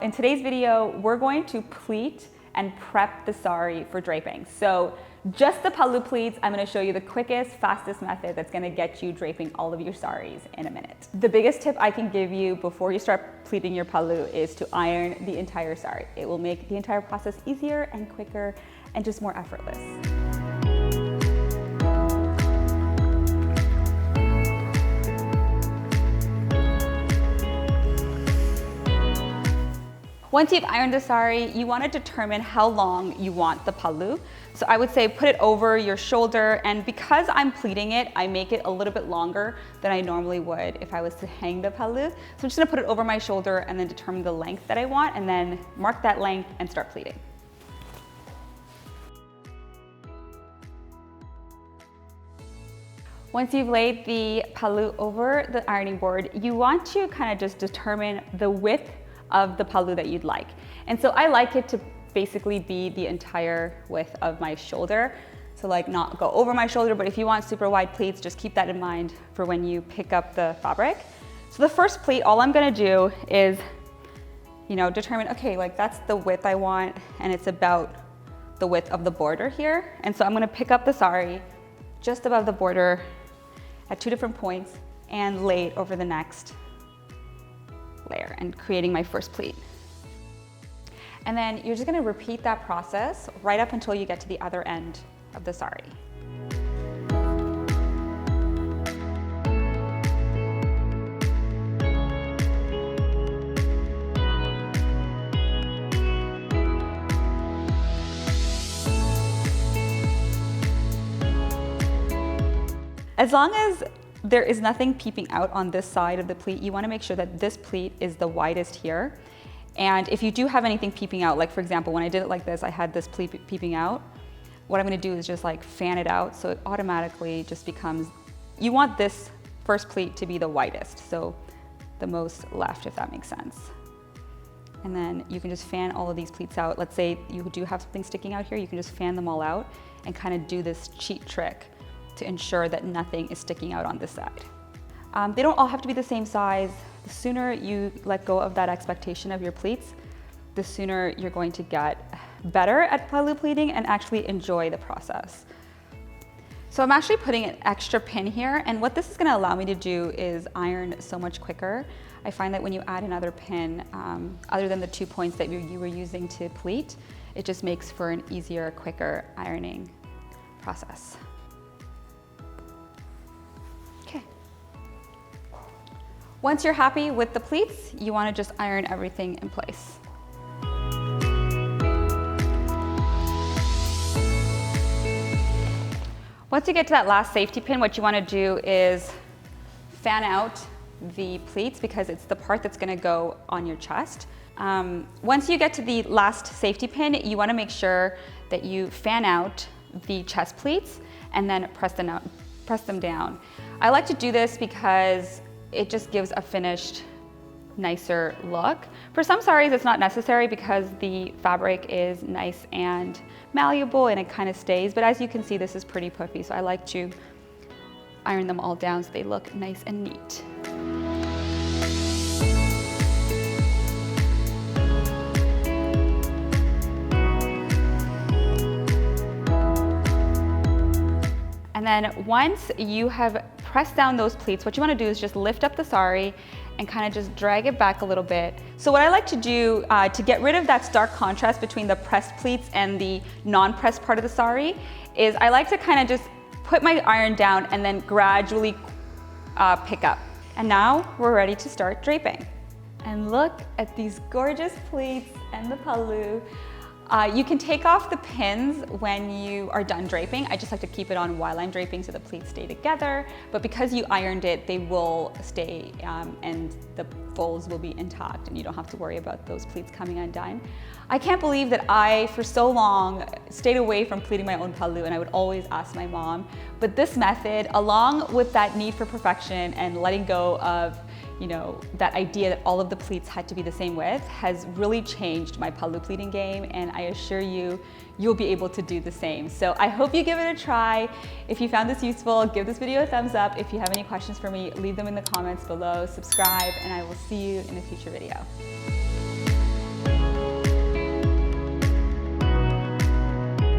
In today's video, we're going to pleat and prep the sari for draping. So just the Pallu pleats, I'm going to show you the quickest, fastest method that's going to get you draping all of your saris in a minute. The biggest tip I can give you before you start pleating your Pallu is to iron the entire sari. It will make the entire process easier and quicker and just more effortless. Once you've ironed the sari, you want to determine how long you want the Pallu. So I would say put it over your shoulder, and because I'm pleating it, I make it a little bit longer than I normally would if I was to hang the Pallu. So I'm just going to put it over my shoulder and then determine the length that I want and then mark that length and start pleating. Once you've laid the Pallu over the ironing board, you want to kind of just determine the width of the Pallu that you'd like. And so I like it to basically be the entire width of my shoulder. So like not go over my shoulder, but if you want super wide pleats, just keep that in mind for when you pick up the fabric. So the first pleat, all I'm gonna do is, determine, okay, like that's the width I want, and it's about the width of the border here. And so I'm gonna pick up the sari just above the border at 2 different points and lay it over the next layer and creating my first pleat. And then you're just going to repeat that process right up until you get to the other end of the sari. As long as there is nothing peeping out on this side of the pleat, you want to make sure that this pleat is the widest here. And if you do have anything peeping out, like for example, when I did it like this, I had this pleat peeping out. What I'm going to do is just like fan it out so it automatically just becomes, you want this first pleat to be the widest, so the most left, if that makes sense. And then you can just fan all of these pleats out. Let's say you do have something sticking out here, you can just fan them all out and kind of do this cheat trick to ensure that nothing is sticking out on this side. They don't all have to be the same size. The sooner you let go of that expectation of your pleats, the sooner you're going to get better at Pallu pleating and actually enjoy the process. So I'm actually putting an extra pin here, and what this is going to allow me to do is iron so much quicker. I find that when you add another pin, other than the 2 points that you were using to pleat, it just makes for an easier, quicker ironing process. Once you're happy with the pleats, you want to just iron everything in place. Once you get to that last safety pin, what you want to do is fan out the pleats because it's the part that's going to go on your chest. Once you get to the last safety pin, you want to make sure that you fan out the chest pleats and then press them down. I like to do this because it just gives a finished, nicer look. For some saris, it's not necessary because the fabric is nice and malleable and it kind of stays, but as you can see, this is pretty puffy, so I like to iron them all down so they look nice and neat. And then once you have pressed down those pleats, what you want to do is just lift up the sari and kind of just drag it back a little bit. So what I like to do to get rid of that stark contrast between the pressed pleats and the non-pressed part of the sari is I like to kind of just put my iron down and then gradually pick up. And now we're ready to start draping. And look at these gorgeous pleats and the Pallu. You can take off the pins when you are done draping. I just like to keep it on while I'm draping so the pleats stay together. But because you ironed it, they will stay and the folds will be intact and you don't have to worry about those pleats coming undone. I can't believe that I, for so long, stayed away from pleating my own Pallu, and I would always ask my mom. But this method, along with that need for perfection and letting go of that idea that all of the pleats had to be the same width, has really changed my Pallu pleating game, and I assure you, you'll be able to do the same. So I hope you give it a try. If you found this useful, give this video a thumbs up. If you have any questions for me, leave them in the comments below, subscribe, and I will see you in a future video.